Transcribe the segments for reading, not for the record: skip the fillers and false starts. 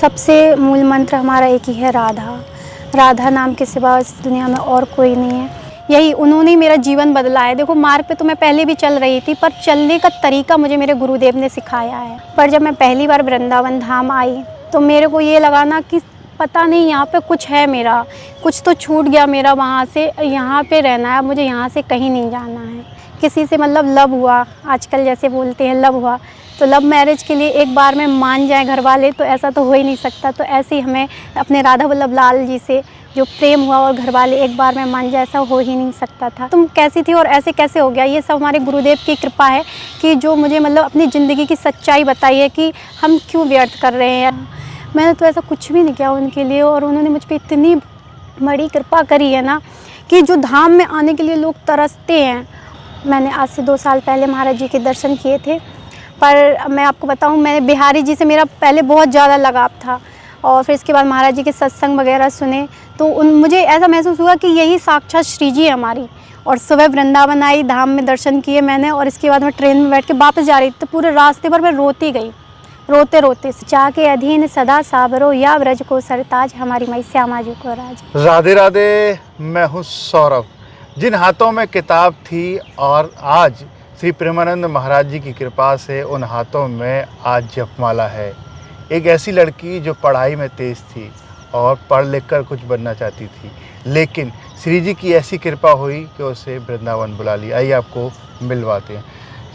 सबसे मूल मंत्र हमारा एक ही है, राधा। राधा नाम के सिवा इस दुनिया में और कोई नहीं है। यही उन्होंने ही मेरा जीवन बदला है। देखो, मार्ग पे तो मैं पहले भी चल रही थी, पर चलने का तरीका मुझे मेरे गुरुदेव ने सिखाया है। पर जब मैं पहली बार वृंदावन धाम आई तो मेरे को ये लगा ना कि पता नहीं यहाँ पे कुछ है, मेरा कुछ तो छूट गया मेरा वहाँ से। यहाँ पे रहना है मुझे, यहाँ से कहीं नहीं जाना है। किसी से मतलब लव हुआ, आजकल जैसे बोलते हैं लव हुआ, तो लव मैरिज के लिए एक बार में मान जाए घर वाले तो ऐसा तो हो ही नहीं सकता। तो ऐसे ही हमें अपने राधा वल्लभ लाल जी से जो प्रेम हुआ और घर वाले एक बार में मान जाए, ऐसा हो ही नहीं सकता था। तुम कैसी थी और ऐसे कैसे हो गया, ये सब हमारे गुरुदेव की कृपा है कि जो मुझे मतलब अपनी ज़िंदगी की सच्चाई बताई है कि हम क्यों व्यर्थ कर रहे हैं। मैंने तो ऐसा कुछ भी नहीं किया उनके लिए, और उन्होंने मुझ पर इतनी बड़ी कृपा करी है ना कि जो धाम में आने के लिए लोग तरसते हैं। मैंने आज से 2 साल पहले महाराज जी के दर्शन किए थे, पर मैं आपको बताऊं, मैंने बिहारी जी से मेरा पहले बहुत ज़्यादा लगाव था, और फिर इसके बाद महाराज जी के सत्संग वगैरह सुने तो मुझे ऐसा महसूस हुआ कि यही साक्षात श्री जी है हमारी। और सुबह वृंदावन आई, धाम में दर्शन किए मैंने, और इसके बाद मैं ट्रेन में बैठ के वापस जा रही थी तो पूरे रास्ते भर मैं रोती गई, रोते रोते। चाह के अधीन सदा साबरो, या व्रज को सरताज, हमारी मई श्यामा जी को राज। राधे राधे, मैं हूँ सौरभ। जिन हाथों में किताब थी और आज श्री प्रेमानंद महाराज जी की कृपा से उन हाथों में आज जपमाला है। एक ऐसी लड़की जो पढ़ाई में तेज़ थी और पढ़ लिख कर कुछ बनना चाहती थी, लेकिन श्री जी की ऐसी कृपा हुई कि उसे वृंदावन बुला लिया। आइए आपको मिलवाते हैं।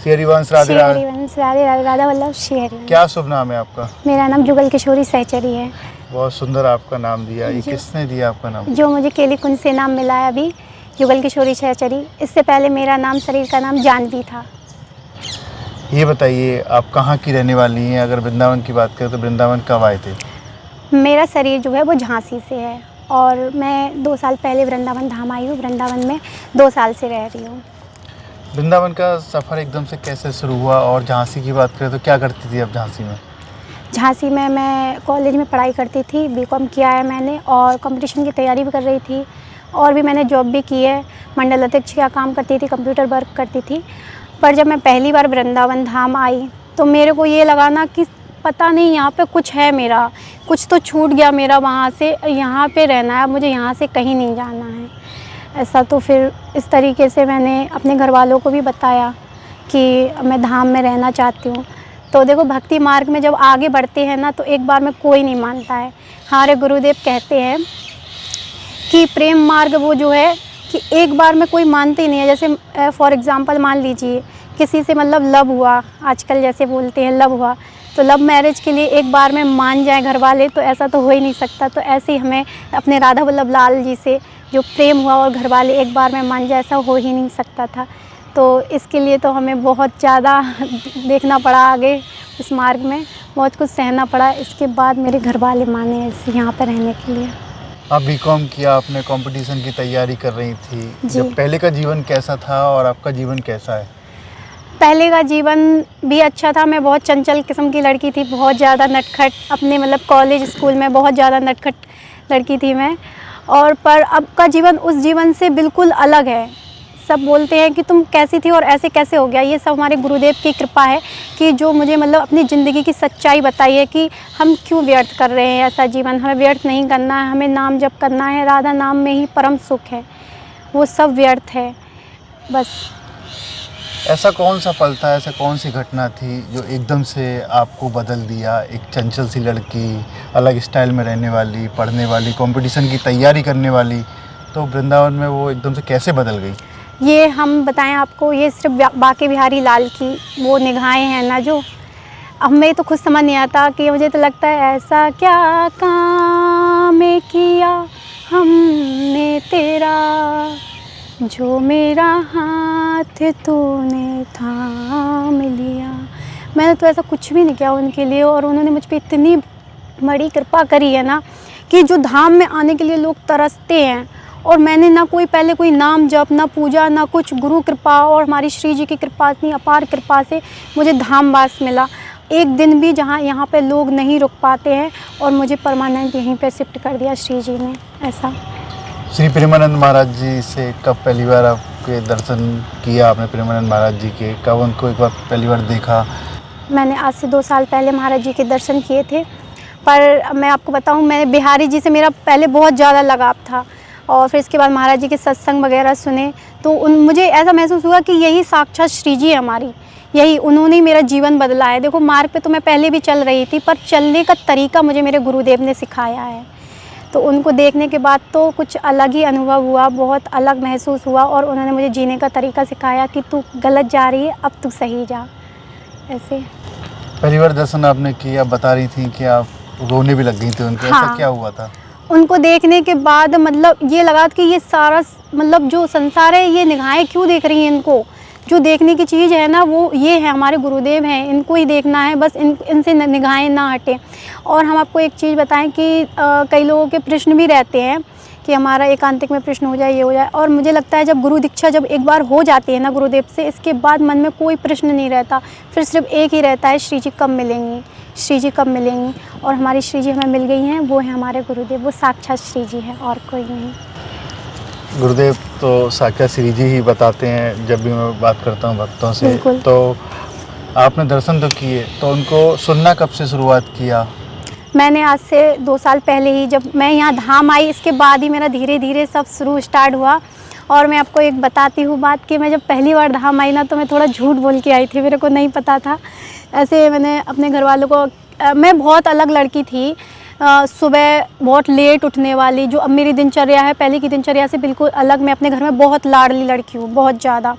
श्री हरिवंश, राधे राधे। राधा वल्लभ श्री हरिवंश। क्या शुभ नाम है आपका? मेरा नाम जुगल किशोरी सहचरी है। बहुत सुंदर आपका नाम दिया। ये किसने दिया आपका नाम? जो मुझे केली कुंज से नाम मिला है अभी, जुगल किशोरी सहचरी। इससे पहले मेरा नाम शरीर का नाम जानवी था। ये बताइए, आप कहाँ की रहने वाली हैं? अगर वृंदावन की बात करें तो वृंदावन कब आए थे? मेरा शरीर जो है वो झांसी से है, और मैं 2 साल पहले वृंदावन धाम आई हूँ। वृंदावन में 2 साल से रह रही हूँ। वृंदावन का सफ़र एकदम से कैसे शुरू हुआ? और झांसी की बात करें तो क्या करती थी आप झांसी में? झांसी में मैं कॉलेज में पढ़ाई करती थी, बीकॉम किया है मैंने, और कंपटीशन की तैयारी भी कर रही थी, और भी मैंने जॉब भी की है। मंडल अध्यक्ष का काम करती थी, कंप्यूटर वर्क करती थी। पर जब मैं पहली बार वृंदावन धाम आई तो मेरे को ये लगा ना कि पता नहीं यहाँ पे कुछ है, मेरा कुछ तो छूट गया मेरा वहाँ से। यहाँ पे रहना है मुझे, यहाँ से कहीं नहीं जाना है ऐसा। तो फिर इस तरीके से मैंने अपने घर वालों को भी बताया कि मैं धाम में रहना चाहती हूँ। तो देखो, भक्ति मार्ग में जब आगे बढ़ते हैं ना तो एक बार में कोई नहीं मानता है। हमारे गुरुदेव कहते हैं कि प्रेम मार्ग वो जो है कि एक बार में कोई मानते ही नहीं है। जैसे फॉर एग्ज़ाम्पल मान लीजिए किसी से मतलब लव हुआ, आजकल जैसे बोलते हैं लव हुआ, तो लव मैरिज के लिए एक बार में मान जाए घर वाले तो ऐसा तो हो ही नहीं सकता। तो ऐसे ही हमें अपने राधा वल्लभ लाल जी से जो प्रेम हुआ और घर वाले एक बार में मान जाए, ऐसा हो ही नहीं सकता था। तो इसके लिए तो हमें बहुत ज़्यादा देखना पड़ा आगे, इस मार्ग में बहुत कुछ सहना पड़ा। इसके बाद मेरे घर वाले माने इस यहाँ पर रहने के लिए। आप बीकॉम किया, आपने कंपटीशन की तैयारी कर रही थी। जब पहले का जीवन कैसा था और आपका जीवन कैसा है? पहले का जीवन भी अच्छा था। मैं बहुत चंचल किस्म की लड़की थी, बहुत ज़्यादा नटखट, अपने मतलब कॉलेज स्कूल में बहुत ज़्यादा नटखट लड़की थी मैं। और पर अब का जीवन उस जीवन से बिल्कुल अलग है। सब बोलते हैं कि तुम कैसी थी और ऐसे कैसे हो गया। ये सब हमारे गुरुदेव की कृपा है कि जो मुझे मतलब अपनी ज़िंदगी की सच्चाई बताई है कि हम क्यों व्यर्थ कर रहे हैं ऐसा जीवन। हमें व्यर्थ नहीं करना है, हमें नाम जप करना है। राधा नाम में ही परम सुख है, वो सब व्यर्थ है बस। ऐसा कौन सा पल था, ऐसा कौन सी घटना थी जो एकदम से आपको बदल दिया? एक चंचल सी लड़की, अलग स्टाइल में रहने वाली, पढ़ने वाली, कंपटीशन की तैयारी करने वाली, तो वृंदावन में वो एकदम से कैसे बदल गई? ये हम बताएं आपको, ये सिर्फ बाके बिहारी लाल की वो निगाहें हैं ना, जो हमें तो खुद समझ नहीं आता कि मुझे तो लगता है ऐसा क्या काम किया हमने तेरा, जो मेरा हाथ तूने थाम लिया। मैंने तो ऐसा कुछ भी नहीं किया उनके लिए, और उन्होंने मुझ पर इतनी बड़ी कृपा करी है ना कि जो धाम में आने के लिए लोग तरसते हैं। और मैंने ना कोई पहले कोई नाम जप, ना पूजा, ना कुछ, गुरु कृपा और हमारी श्री जी की कृपा, इतनी अपार कृपा से मुझे धामवास मिला। एक दिन भी जहाँ यहाँ पे लोग नहीं रुक पाते हैं, और मुझे परमानेंट यहीं पे शिफ्ट कर दिया श्री जी ने। ऐसा श्री प्रेमानंद महाराज जी से कब पहली बार आपके दर्शन किया आपने? प्रेमानंद महाराज जी के कब उनको एक बार पहली बार देखा? मैंने आज से 2 साल पहले महाराज जी के दर्शन किए थे, पर मैं आपको बताऊं, मैं बिहारी जी से मेरा पहले बहुत ज़्यादा लगाव था, और फिर इसके बाद महाराज जी के सत्संग वगैरह सुने तो मुझे ऐसा महसूस हुआ कि यही साक्षात श्री जी है हमारी, यही उन्होंने ही मेरा जीवन बदला है। देखो मार्ग पे तो मैं पहले भी चल रही थी, पर चलने का तरीका मुझे मेरे गुरुदेव ने सिखाया है। तो उनको देखने के बाद तो कुछ अलग ही अनुभव हुआ, बहुत अलग महसूस हुआ, और उन्होंने मुझे जीने का तरीका सिखाया कि तू गलत जा रही है, अब तू सही जा। ऐसे पहली बार दर्शन आपने किया, बता रही थी कि आप रोने भी लग गई थी उनके, ऐसा हाँ। क्या हुआ था? उनको देखने के बाद मतलब ये लगा कि ये सारा मतलब जो संसार है, ये निगाहें क्यों देख रही हैं इनको, जो देखने की चीज़ है ना वो ये है, हमारे गुरुदेव हैं, इनको ही देखना है, बस इनसे निगाहें ना हटें। और हम आपको एक चीज़ बताएं कि कई लोगों के प्रश्न भी रहते हैं कि हमारा एकांतिक में प्रश्न हो जाए, ये हो जाए, और मुझे लगता है जब गुरु दीक्षा जब एक बार हो जाती है ना गुरुदेव से, इसके बाद मन में कोई प्रश्न नहीं रहता, फिर सिर्फ एक ही रहता है, श्री जी कब मिलेंगी, श्री जी कब मिलेंगी। और हमारी श्री जी हमें मिल गई हैं, वो है हमारे गुरुदेव, वो साक्षात श्री जी हैं और कोई नहीं। गुरुदेव तो साक्षात श्री जी ही बताते हैं, जब भी मैं बात करता हूँ भक्तों से। बिल्कुल। तो आपने दर्शन तो किए, तो उनको सुनना कब से शुरुआत किया? मैंने आज से 2 साल पहले ही, जब मैं यहाँ धाम आई, इसके बाद ही मेरा धीरे धीरे सब शुरू स्टार्ट हुआ। और मैं आपको एक बताती हूँ बात कि मैं जब पहली बार धाम आई ना, तो मैं थोड़ा झूठ बोल के आई थी, मेरे को नहीं पता था। ऐसे मैंने अपने घर वालों को, मैं बहुत अलग लड़की थी, सुबह बहुत लेट उठने वाली, जो अब मेरी दिनचर्या है पहले की दिनचर्या से बिल्कुल अलग। मैं अपने घर में बहुत लाडली लड़की हूँ, बहुत ज़्यादा।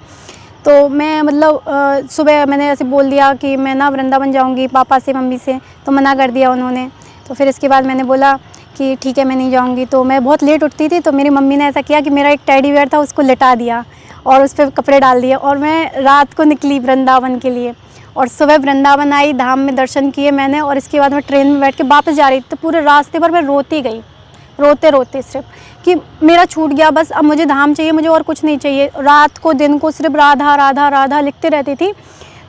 तो मैं मतलब सुबह मैंने ऐसे बोल दिया कि मैं ना वृंदावन जाऊँगी पापा से, मम्मी से, तो मना कर दिया उन्होंने। तो फिर इसके बाद मैंने बोला कि ठीक है मैं नहीं जाऊँगी। तो मैं बहुत लेट उठती थी, तो मेरी मम्मी ने ऐसा किया कि मेरा एक टेडी बियर था, उसको लिटा दिया और उस पर कपड़े डाल दिए, और मैं रात को निकली वृंदावन के लिए। और सुबह वृंदावन आई, धाम में दर्शन किए मैंने, और इसके बाद मैं ट्रेन में बैठ के वापस जा रही थी, तो पूरे रास्ते भर मैं रोती गई, रोते रोते सिर्फ कि मेरा छूट गया, बस अब मुझे धाम चाहिए, मुझे और कुछ नहीं चाहिए। रात को दिन को सिर्फ राधा राधा राधा लिखते रहती थी।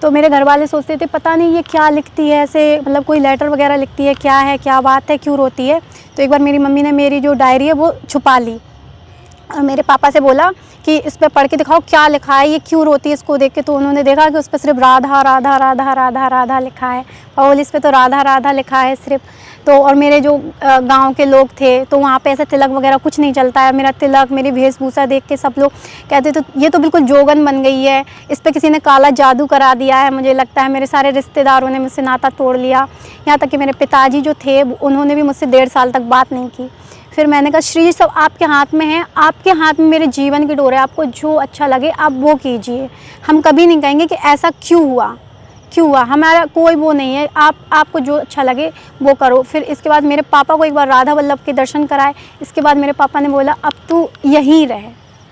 तो मेरे घर वाले सोचते थे पता नहीं ये क्या लिखती है, ऐसे मतलब कोई लेटर वगैरह लिखती है, क्या है, क्या बात है, क्यों रोती है। तो एक बार मेरी मम्मी ने मेरी जो डायरी है वो छुपा ली, और मेरे पापा से बोला कि इस पे पढ़ के दिखाओ क्या लिखा है, ये क्यों रोती है इसको देख के। तो उन्होंने देखा कि उस पर सिर्फ राधा राधा राधा राधा राधा लिखा है, और इस पे तो राधा राधा लिखा है सिर्फ। तो और मेरे जो गांव के लोग थे, तो वहाँ पे ऐसे तिलक वगैरह कुछ नहीं चलता है। मेरा तिलक, मेरी वेशभूषा देख के सब लोग कहते तो ये तो बिल्कुल जोगन बन गई है, इस पर किसी ने काला जादू करा दिया है। मुझे लगता है मेरे सारे रिश्तेदारों ने मुझसे नाता तोड़ लिया, यहाँ तक कि मेरे पिताजी जो थे उन्होंने भी मुझसे 1.5 साल तक बात नहीं की। फिर मैंने कहा श्री जी सब आपके हाथ में है, आपके हाथ में मेरे जीवन की डोर है, आपको जो अच्छा लगे आप वो कीजिए। हम कभी नहीं कहेंगे कि ऐसा क्यों हुआ, क्यों हुआ, हमारा कोई वो नहीं है, आपको जो अच्छा लगे वो करो। फिर इसके बाद मेरे पापा को एक बार राधा वल्लभ के दर्शन कराए। इसके बाद मेरे पापा ने बोला अब तू यहीं रह,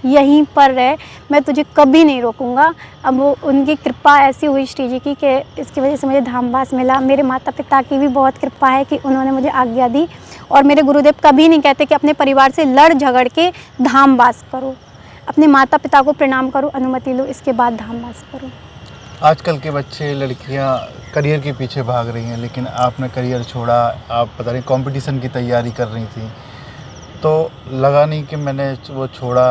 यहीं पर रह, मैं तुझे कभी नहीं रोकूंगा। अब वो उनकी कृपा ऐसी हुई श्री जी की कि इसकी वजह से मुझे धामवास मिला। मेरे माता पिता की भी बहुत कृपा है कि उन्होंने मुझे आज्ञा दी, और मेरे गुरुदेव कभी नहीं कहते कि अपने परिवार से लड़ झगड़ के धामवास करो, अपने माता पिता को प्रणाम करो, अनुमति लो, इसके बाद धामवास करो। आजकल के बच्चे, लड़कियां करियर के पीछे भाग रही हैं, लेकिन आपने करियर छोड़ा, आप पता नहीं कंपटीशन की तैयारी कर रही थी, तो लगा नहीं कि मैंने वो छोड़ा,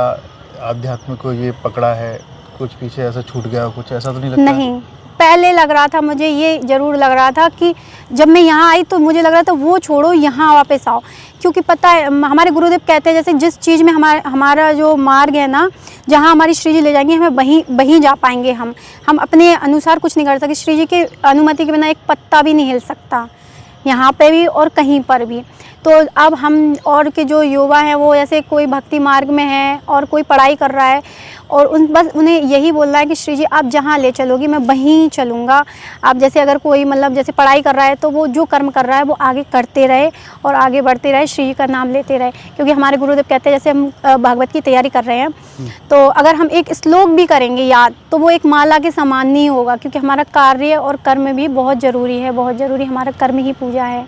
आध्यात्म को ये पकड़ा है, कुछ पीछे ऐसा छूट गया, कुछ ऐसा तो नहीं लगता? नहीं, पहले लग रहा था, मुझे ये ज़रूर लग रहा था कि जब मैं यहाँ आई तो मुझे लग रहा था वो छोड़ो, यहाँ वापस आओ। क्योंकि पता है हमारे गुरुदेव कहते हैं जैसे जिस चीज़ में हमारा जो मार्ग है ना, जहाँ हमारी श्री जी ले जाएंगे हमें वहीं जा पाएंगे। हम अपने अनुसार कुछ नहीं कर सकते, श्री जी की अनुमति के बिना एक पत्ता भी नहीं हिल सकता, यहाँ पे भी और कहीं पर भी। तो अब हम और के जो युवा हैं वो ऐसे कोई भक्ति मार्ग में है और कोई पढ़ाई कर रहा है, और बस उन्हें यही बोलना है कि श्री जी आप जहाँ ले चलोगी मैं वहीं चलूँगा। आप जैसे अगर कोई मतलब जैसे पढ़ाई कर रहा है तो वो जो कर्म कर रहा है वो आगे करते रहे और आगे बढ़ते रहे, श्री जी का नाम लेते रहे। क्योंकि हमारे गुरुदेव कहते हैं जैसे हम भागवत की तैयारी कर रहे हैं, तो अगर हम एक श्लोक भी करेंगे याद तो वो एक माला के समान नहीं होगा, क्योंकि हमारा कार्य और कर्म भी बहुत ज़रूरी है, बहुत ज़रूरी। हमारा कर्म ही पूजा है।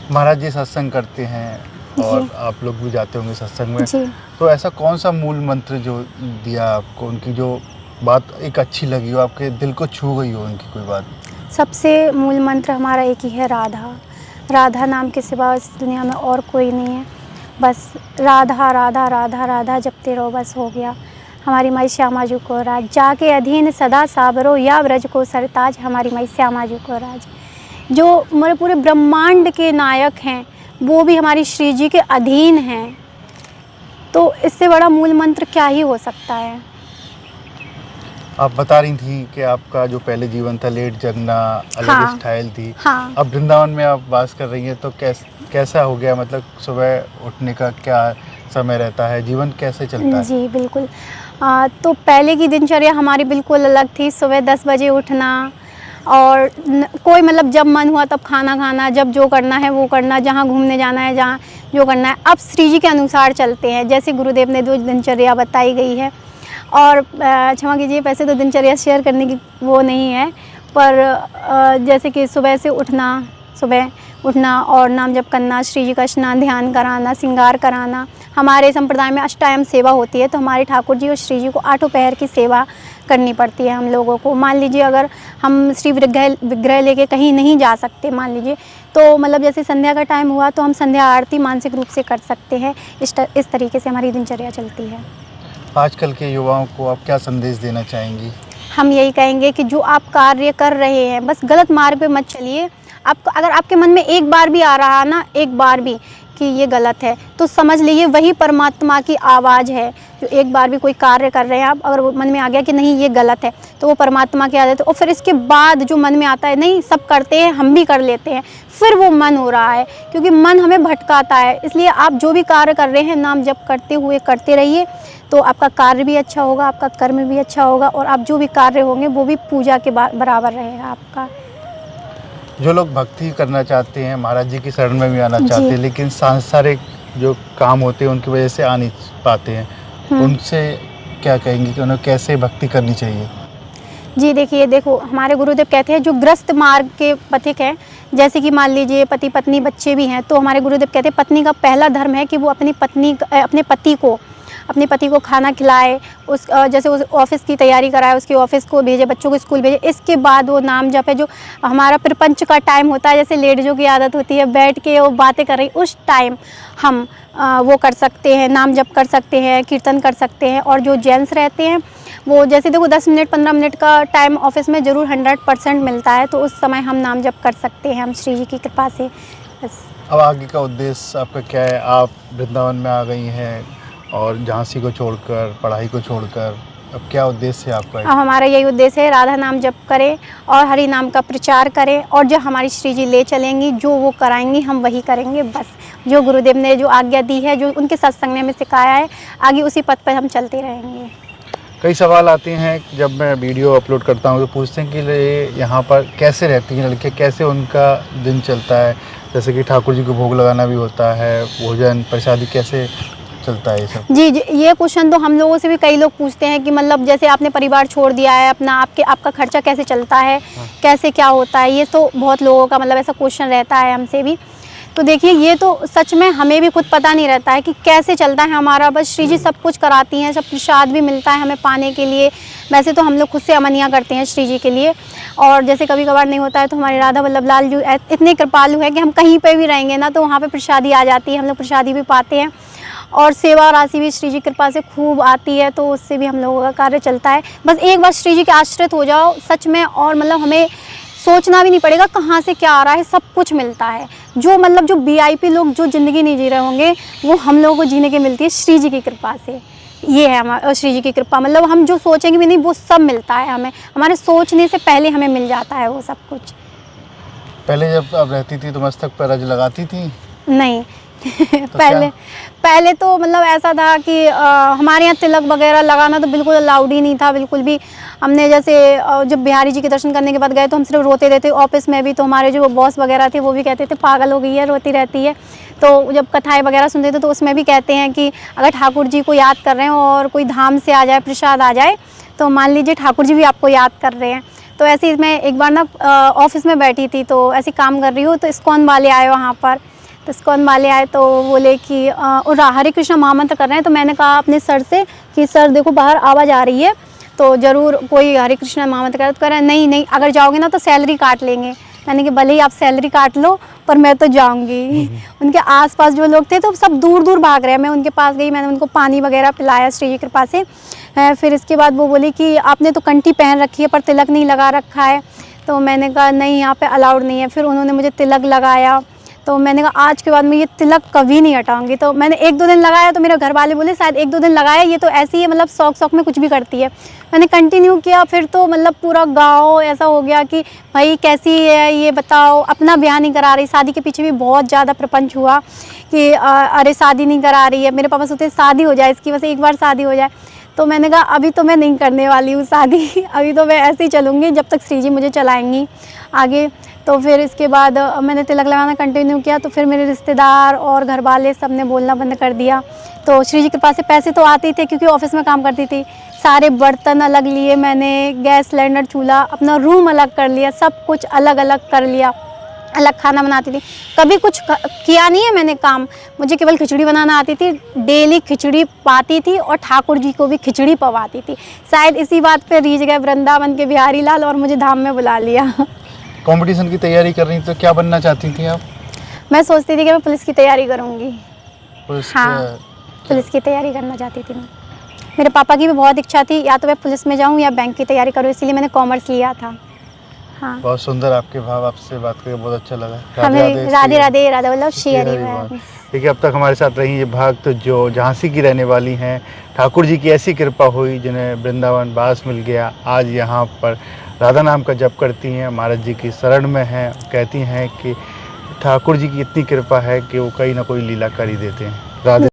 महाराज जी सत्संग करते हैं और आप लोग भी जाते होंगे सत्संग में, जी। तो ऐसा कौन सा मूल मंत्र जो दिया आपको, उनकी जो बात एक अच्छी लगी हो, आपके दिल को छू गई हो उनकी कोई बात? सबसे मूल मंत्र हमारा एक ही है, राधा। राधा नाम के सिवा इस दुनिया में और कोई नहीं है, बस राधा राधा राधा राधा जपते रहो, बस हो गया। हमारी माई श्यामा जी को राज, जाके अधीन सदा साबरो, या व्रज को सरताज, हमारी माई श्यामा जी को राज। जो हमारे पूरे ब्रह्मांड के नायक हैं वो भी हमारी श्री जी के अधीन हैं। तो इससे बड़ा मूल मंत्र क्या ही हो सकता है। आप बता रही थी कि आपका जो पहले जीवन था, लेट जगना, अलग हाँ। स्टाइल थी। हाँ। अब वृंदावन में आप वास कर रही हैं तो कैसा हो गया, मतलब सुबह उठने का क्या समय रहता है, जीवन कैसे चलता है? जी बिल्कुल। तो पहले की दिनचर्या हमारी बिल्कुल अलग थी। सुबह 10 बजे उठना और कोई मतलब जब मन हुआ तब खाना खाना, जब जो करना है वो करना, जहाँ घूमने जाना है, जहाँ जो करना है। अब श्री जी के अनुसार चलते हैं, जैसे गुरुदेव ने जो दिनचर्या बताई गई है। और क्षमा कीजिए, वैसे तो दिनचर्या शेयर करने की वो नहीं है, पर जैसे कि सुबह से उठना और नाम जप करना, श्री जी का स्नान ध्यान कराना, श्रृंगार कराना। हमारे संप्रदाय में अष्टायम सेवा होती है, तो हमारे ठाकुर जी और श्री जी को 8 पहर की सेवा करनी पड़ती है हम लोगों को। मान लीजिए अगर हम श्री विग्रह लेके कहीं नहीं जा सकते, मान लीजिए, तो मतलब जैसे संध्या का टाइम हुआ तो हम संध्या आरती मानसिक रूप से कर सकते हैं। इस तरीके से हमारी दिनचर्या चलती है। आजकल के युवाओं को आप क्या संदेश देना चाहेंगी? हम यही कहेंगे कि जो आप कार्य कर रहे हैं, बस गलत मार्ग पे मत चलिए। आपको अगर आपके मन में एक बार भी आ रहा है ना, एक बार भी कि ये गलत है, तो समझ लीजिए वही परमात्मा की आवाज़ है। जो एक बार भी कोई कार्य कर रहे हैं आप, अगर वो मन में आ गया कि नहीं ये गलत है, तो वो परमात्मा की आदत है। और फिर इसके बाद जो मन में आता है, नहीं सब करते हैं, हम भी कर लेते हैं, फिर वो मन हो रहा है, क्योंकि मन हमें भटकाता है। इसलिए आप जो भी कार्य कर रहे हैं, नाम जप करते हुए करते रहिए, तो आपका कार्य भी अच्छा होगा, आपका कर्म भी अच्छा होगा, और आप जो भी कार्य होंगे वो भी पूजा के बराबर रहेगा आपका। जो लोग भक्ति करना चाहते हैं, महाराज जी की शरण में भी आना चाहते हैं, लेकिन सांसारिक जो काम होते हैं उनकी वजह से आ नहीं पाते हैं, उनसे क्या कहेंगे कि उन्हें कैसे भक्ति करनी चाहिए? जी देखो हमारे गुरुदेव कहते हैं जो ग्रस्त मार्ग के पथिक हैं, जैसे कि मान लीजिए पति पत्नी बच्चे भी हैं, तो हमारे गुरुदेव कहते हैं पत्नी का पहला धर्म है कि वो अपने पति को खाना खिलाए, जैसे उस ऑफिस की तैयारी कराए, उसके ऑफिस को भेजे, बच्चों को स्कूल भेजे। इसके बाद वो नाम जप है, जो हमारा प्रपंच का टाइम होता है, जैसे लेडीज़ों की आदत होती है बैठ के वो बातें कर रही, उस टाइम हम वो कर सकते हैं, नाम जप कर सकते हैं, कीर्तन कर सकते हैं। और जो जेंट्स रहते हैं वो जैसे देखो 10 मिनट 15 मिनट का टाइम ऑफिस में ज़रूर 100% मिलता है, तो उस समय हम नाम जप कर सकते हैं, हम श्री जी की कृपा से। बस। अब आगे का उद्देश्य आपका क्या है? आप वृंदावन में आ गई हैं और झांसी को छोड़कर, पढ़ाई को छोड़कर, अब क्या उद्देश्य है आपका? अब हमारा यही उद्देश्य है, राधा नाम जप करें और हरि नाम का प्रचार करें, और जो हमारी श्री जी ले चलेंगी, जो वो कराएंगी हम वही करेंगे। बस जो गुरुदेव ने जो आज्ञा दी है, जो उनके सत्संग ने हमें सिखाया है, आगे उसी पथ पर हम चलते रहेंगे। कई सवाल आते हैं जब मैं वीडियो अपलोड करता हूँ, तो पूछते हैं कि यहाँ पर कैसे रहती हैं लड़कियाँ, कैसे उनका दिन चलता है, जैसे कि ठाकुर जी को भोग लगाना भी होता है, भोजन प्रसादी कैसे चलता है ये सब? जी ये क्वेश्चन तो हम लोगों से भी कई लोग पूछते हैं कि मतलब जैसे आपने परिवार छोड़ दिया है अपना, आपका खर्चा कैसे चलता है, कैसे क्या होता है, ये तो बहुत लोगों का मतलब ऐसा क्वेश्चन रहता है हमसे भी। तो देखिए ये तो सच में हमें भी खुद पता नहीं रहता है कि कैसे चलता है हमारा। बस श्री जी सब कुछ कराती हैं, सब प्रसाद भी मिलता है हमें पाने के लिए। वैसे तो हम लोग खुद से अमनियाँ करते हैं श्री जी के लिए, और जैसे कभी कभार नहीं होता है तो हमारे राधा वल्लभ लाल जी इतने कृपालु है कि हम कहीं पे भी रहेंगे ना तो वहाँ पे प्रसादी आ जाती है, हम लोग प्रसादी भी पाते हैं, और सेवा राशि भी श्री जी कृपा से खूब आती है, तो उससे भी हम लोगों का कार्य चलता है। बस एक बार श्री जी के आश्रित हो जाओ सच में, और मतलब हमें सोचना भी नहीं पड़ेगा कहाँ से क्या आ रहा है, सब कुछ मिलता है। जो मतलब जो VIP लोग जो ज़िंदगी नहीं जी रहे होंगे वो हम लोगों को जीने की मिलती है श्री जी की कृपा से। ये है हमारा श्री जी की कृपा, मतलब हम जो सोचेंगे भी नहीं वो सब मिलता है हमें, हमारे सोचने से पहले हमें मिल जाता है वो सब कुछ। पहले जब आप रहती थी तो मस्तक पर रज लगाती थी? नहीं तो पहले तो मतलब ऐसा था कि हमारे यहाँ तिलक वगैरह लगाना तो बिल्कुल अलाउड ही नहीं था, बिल्कुल भी। हमने जैसे जब बिहारी जी के दर्शन करने के बाद गए तो हम सिर्फ रोते रहते। ऑफिस में भी तो हमारे जो बॉस वगैरह थे वो भी कहते थे पागल हो गई है, रोती रहती है। तो जब कथाएं वगैरह सुनते थे तो उसमें भी कहते हैं कि अगर ठाकुर जी को याद कर रहे हैं और कोई धाम से आ जाए, प्रसाद आ जाए, तो मान लीजिए ठाकुर जी भी आपको याद कर रहे हैं। तो ऐसे ही मैं एक बार ना ऑफिस में बैठी थी, तो ऐसे काम कर रही हूँ, तो इस्कॉन वाले आए वहाँ पर। तो इस्कॉन वाले आए तो बोले कि हरे कृष्ण महामंत्र कर रहे हैं। तो मैंने कहा अपने सर से कि सर देखो बाहर आवाज़ आ रही है, तो ज़रूर कोई हरे कृष्ण महामंत्र कर। तो कह रहे हैं नहीं अगर जाओगे ना तो सैलरी काट लेंगे। मैंने कि भले ही आप सैलरी काट लो पर मैं तो जाऊंगी। उनके आसपास जो लोग थे तो सब दूर दूर भाग रहे हैं। मैं उनके पास गई, मैंने उनको पानी वगैरह पिलाया श्री जी कृपा से। फिर इसके बाद वो बोली कि आपने तो कंठी पहन रखी है पर तिलक नहीं लगा रखा है। तो मैंने कहा नहीं, यहाँ पे अलाउड नहीं है। फिर उन्होंने मुझे तिलक लगाया, तो मैंने कहा आज के बाद मैं ये तिलक कभी नहीं हटाऊंगी। तो मैंने 1-2 दिन लगाया, तो मेरे घर वाले बोले शायद 1-2 दिन लगाया, ये तो ऐसी है, मतलब शौक में कुछ भी करती है। मैंने कंटिन्यू किया, फिर तो मतलब पूरा गाँव ऐसा हो गया कि भाई कैसी है ये बताओ, अपना ब्याह नहीं करा रही। शादी के पीछे भी बहुत ज़्यादा प्रपंच हुआ कि अरे शादी नहीं करा रही है। मेरे पापा सोचते शादी हो जाए इसकी, बस एक बार शादी हो जाए। तो मैंने कहा अभी तो मैं नहीं करने वाली हूँ शादी, अभी तो मैं ऐसे ही चलूँगी जब तक श्री जी मुझे चलाएंगी आगे। तो फिर इसके बाद मैंने तिलक लगाना कंटिन्यू किया। तो फिर मेरे रिश्तेदार और घर वाले सब ने बोलना बंद कर दिया। तो श्री जी के पास से पैसे तो आते ही थे, क्योंकि ऑफिस में काम करती थी। सारे बर्तन अलग लिए मैंने, गैस सिलेंडर, चूल्हा, अपना रूम अलग कर लिया, सब कुछ अलग अलग कर लिया। अलग खाना बनाती थी, कभी कुछ किया नहीं है मैंने काम। मुझे केवल खिचड़ी बनाना आती थी, डेली खिचड़ी पाती थी और ठाकुर जी को भी खिचड़ी पवाती थी। शायद इसी बात पे रीझ गए वृंदावन के बिहारी लाल और मुझे धाम में बुला लिया। कंपटीशन की तैयारी कर रही थी तो क्या बनना चाहती थी आप? मैं सोचती थी कि मैं पुलिस की तैयारी करूँगी। पुलिस हाँ, पुलिस की तैयारी करना चाहती थी मैं। मेरे पापा की भी बहुत इच्छा थी, या तो मैं पुलिस में जाऊँ या बैंक की तैयारी करूँ, इसीलिए मैंने कॉमर्स लिया था। हाँ, बहुत सुंदर आपके भाव, आपसे बात करके बहुत अच्छा लगा। हमें राधे राधे, राधा वल्लभ श्री हरि वल्लभ। देखिए, अब तक हमारे साथ रही ये भक्त जो झांसी की रहने वाली हैं। ठाकुर जी की ऐसी कृपा हुई जिन्हें वृंदावन वास मिल गया। आज यहाँ पर राधा नाम का जप करती हैं, महाराज जी की शरण में हैं। कहती हैं कि ठाकुर जी की इतनी कृपा है कि वो कहीं ना कोई लीला कर ही देते हैं। राधे।